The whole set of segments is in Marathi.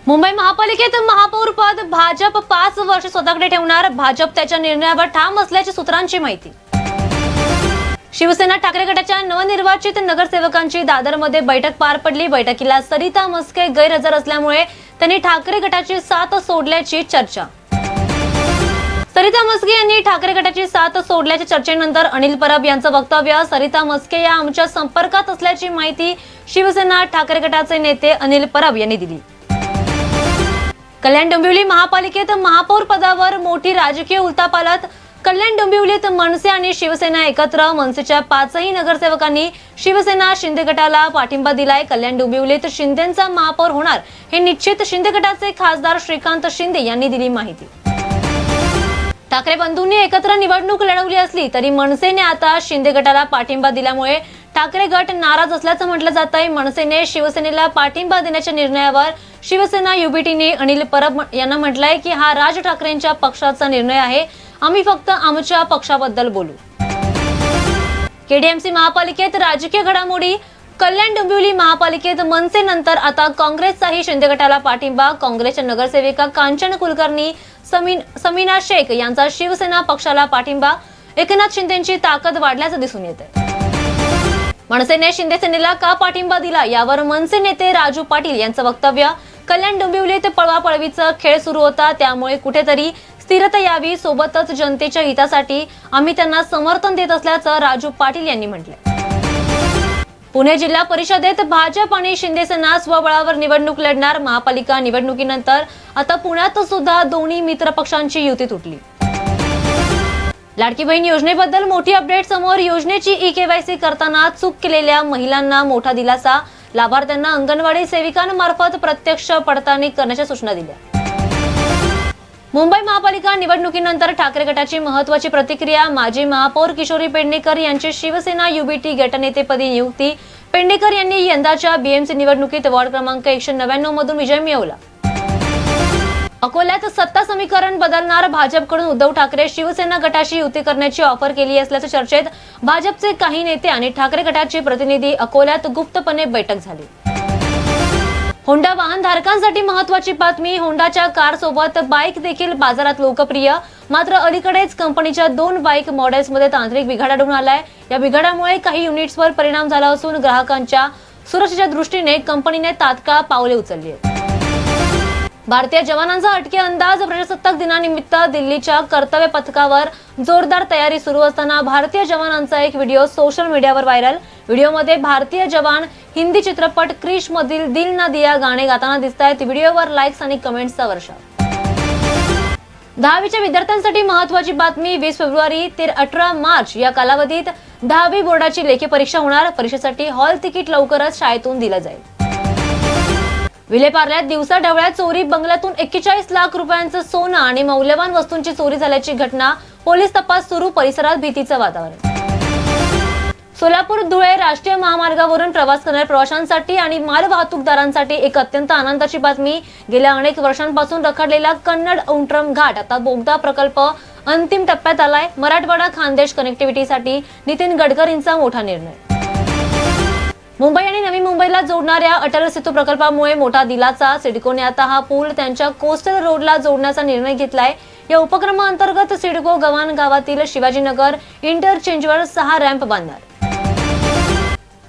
मुंबई महापालिकेत महापौर पद भाजप 5 वर्ष स्वतःकडे ठेवणार. भाजप त्याच्या निर्णयावर ठाम असल्याची सूत्रांची माहिती. शिवसेना ठाकरे गटाच्या नवनिर्वाचित नगरसेवकांची दादरमध्ये बैठक पार पडली. बैठकीला सरिता म्हस्के गैरहजर असल्यामुळे त्यांनी ठाकरे गटाची साथ सोडल्याची चर्चा. सरिता म्हस्के यांनी ठाकरे गटाची साथ सोडल्याच्या चर्चेनंतर अनिल परब यांचं वक्तव्य. सरिता म्हस्के या आमच्या संपर्कात असल्याची माहिती शिवसेना ठाकरे गटाचे नेते अनिल परब यांनी दिली. कल्याण डोंबिवली महापालिकेत महापौर पदावर मोठी राजकीय उलथापालथ. कल्याण डोंबिवलीत मनसे आणि शिवसेना एकत्र. मनसेच्या 5ही नगरसेवकांनी शिवसेना शिंदे गटाला पाठिंबा दिलाय. कल्याण डोंबिवलीत शिंदेंचा महापौर होणार हे निश्चित. शिंदे गटाचे खासदार श्रीकांत शिंदे यांनी दिली माहिती. ठाकरे बंधूंनी एकत्र निवडणूक लढवली असली तरी मनसेने आता शिंदे गटाला पाठिंबा दिल्यामुळे ठाकरे गट नाराज असल्याचं म्हटलं जात आहे. मनसेने शिवसेनेला पाठिंबा देण्याच्या निर्णयावर शिवसेना युबीटीने अनिल परब यांना म्हटलंय की हा राज ठाकरेंच्या पक्षाचा निर्णय आहे. आम्ही फक्त आमच्या पक्षाबद्दल बोलू. केडीएमसी महापालिकेत राजकीय घडामोडी. कल्याण डोंबिवली महापालिकेत मनसेनंतर आता काँग्रेसचाही शिंदे गटाला पाठिंबा. काँग्रेसच्या नगरसेविका कांचन कुलकर्णी समीना शेख यांचा शिवसेना पक्षाला पाठिंबा. एकनाथ शिंदेची ताकद वाढल्याचं दिसून येतंय. मनसेने शिंदे सेनेला का पाठिंबा दिला यावर मनसे नेते राजू पाटील यांचं वक्तव्य. कल्याण डोंबिवलीत पळवापळवीचा खेळ सुरू होता, त्यामुळे कुठेतरी स्थिरता यावी. सोबतच जनतेच्या हितासाठी आम्ही त्यांना समर्थन देत असल्याचं राजू पाटील यांनी म्हटलंय. पुणे जिल्हा परिषदेत भाजप आणि शिंदे सेना स्वबळावर निवडणूक लढणार. महापालिका निवडणुकीनंतर आता पुण्यात सुद्धा दोन्ही मित्र पक्षांची युती तुटली. लाडकी बहीण योजनेबद्दल मोठी अपडेट समोर. योजनेची ई-केवायसी करताना चूक केलेल्या महिलांना मोठा दिलासा. लाभार्थ्यांना अंगणवाडी सेविकांमार्फत प्रत्यक्ष पडताळणी करण्याच्या सूचना दिल्या. मुंबई महापालिका निवडणुकीनंतर ठाकरे गटाची महत्त्वाची प्रतिक्रिया. माजी महापौर किशोरी पेडणेकर यांची शिवसेना युबीटी गटनेतेपदी नियुक्ती. पेडणेकर यांनी यंदाच्या बीएमसी निवडणुकीत वॉर्ड क्रमांक 199 मधून विजय मिळवला. अकोल्यात सत्ता समीकरण बदलणार. भाजपकडून उद्धव ठाकरे शिवसेना गटाशी युती करण्याची ऑफर केली असल्याच्या चर्चेत भाजपचे काही नेते आणि ठाकरे गटाचे प्रतिनिधी अकोल्यात गुप्तपणे बैठक झाली. होंडा वाहनधारकांसाठी महत्त्वाची बातमी. होंडाच्या कार सोबत बाईक देखील बाजारात लोकप्रिय. मात्र अलीकडेच कंपनीच्या 2 बाईक मॉडेल्समध्ये तांत्रिक बिघाड आढळून आलाय. या बिघाडामुळे काही युनिट्सवर परिणाम झाला असून ग्राहकांच्या सुरक्षेच्या दृष्टीने कंपनीने तात्काळ पावले उचलली आहेत. भारतीय जवानांचा हटके अंदाज. प्रजासत्ताक दिनानिमित्त दिल्लीच्या कर्तव्य पथकावर जोरदार तयारी सुरू असताना भारतीय जवानांचा एक व्हिडिओ सोशल मीडियावर व्हायरल. व्हिडिओमध्ये भारतीय जवान हिंदी चित्रपट क्रिश मधील दिल ना दिया गाणे गाताना दिसतायत. व्हिडिओवर लाईक्स आणि कमेंट्सचा वर्षाव. 10वीच्या विद्यार्थ्यांसाठी महत्त्वाची बातमी. 20 फेब्रुवारी ते 18 मार्च या कालावधीत 10वी बोर्डाची लेखी परीक्षा होणार. परीक्षेसाठी हॉल तिकीट लवकरच शाळेतून दिलं जाईल. विलेपार्ल्यात दिवसा ढवळ्या चोरी. बंगल्यातून 41 लाख रुपयांचं सोनं आणि मौल्यवान वस्तूंची चोरी झाल्याची घटना. पोलीस तपास सुरू. परिसरात भीतीचं वातावरण. सोलापूर धुळे राष्ट्रीय महामार्गावरून प्रवास करणाऱ्या प्रवाशांसाठी आणि मालवाहतूकदारांसाठी एक अत्यंत आनंदाची बातमी. गेल्या अनेक वर्षांपासून रखडलेला कन्नड औंट्रम घाट आता बोगदा प्रकल्प अंतिम टप्प्यात आलाय. मराठवाडा खानदेश कनेक्टिव्हिटीसाठी नितीन गडकरींचा मोठा निर्णय. मुंबई आणि नवी मुंबईला जोडणाऱ्या अटल सेतू प्रकल्पामुळे मोठा दिलासा. सिडकोने आता हा पूल त्यांच्या कोस्टल रोडला जोडण्याचा निर्णय घेतलाय. या उपक्रमाअंतर्गत सिडको गव्हाण गावातील शिवाजीनगर इंटरचेंजवर 6 रॅम्प बांधणार.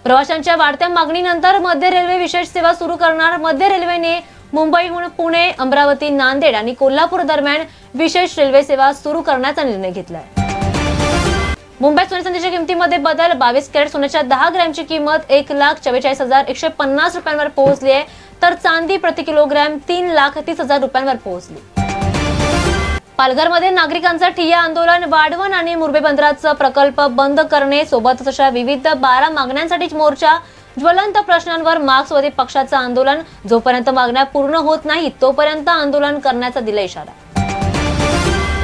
प्रवाशांच्या वाढत्या मागणीनंतर मध्य रेल्वे विशेष सेवा सुरू करणार. मध्य रेल्वेने मुंबईहून पुणे, अमरावती, नांदेड आणि कोल्हापूर दरम्यान विशेष रेल्वे सेवा सुरू करण्याचा निर्णय घेतलाय. मुंबईत सोने चांदीच्या किमतीमध्ये बदल. 22 कॅरेट सोन्याच्या 10 ग्रॅमची किंमत 1,44,150 रुपयांवर पोहोचली आहे, तर चांदी प्रति किलोग्रॅम 3,30,000 रुपयांवर पोहोचली. पालघरमध्ये नागरिकांचा ठिय्या आंदोलन. वाढवण आणि मुरबे बंदराचा प्रकल्प बंद करणे सोबतच अशा विविध 12 मागण्यांसाठी मोर्चा. ज्वलंत प्रश्नांवर मार्क्सवादी पक्षाचं आंदोलन. जोपर्यंत मागण्या पूर्ण होत नाहीत तोपर्यंत आंदोलन करण्याचा दिला इशारा.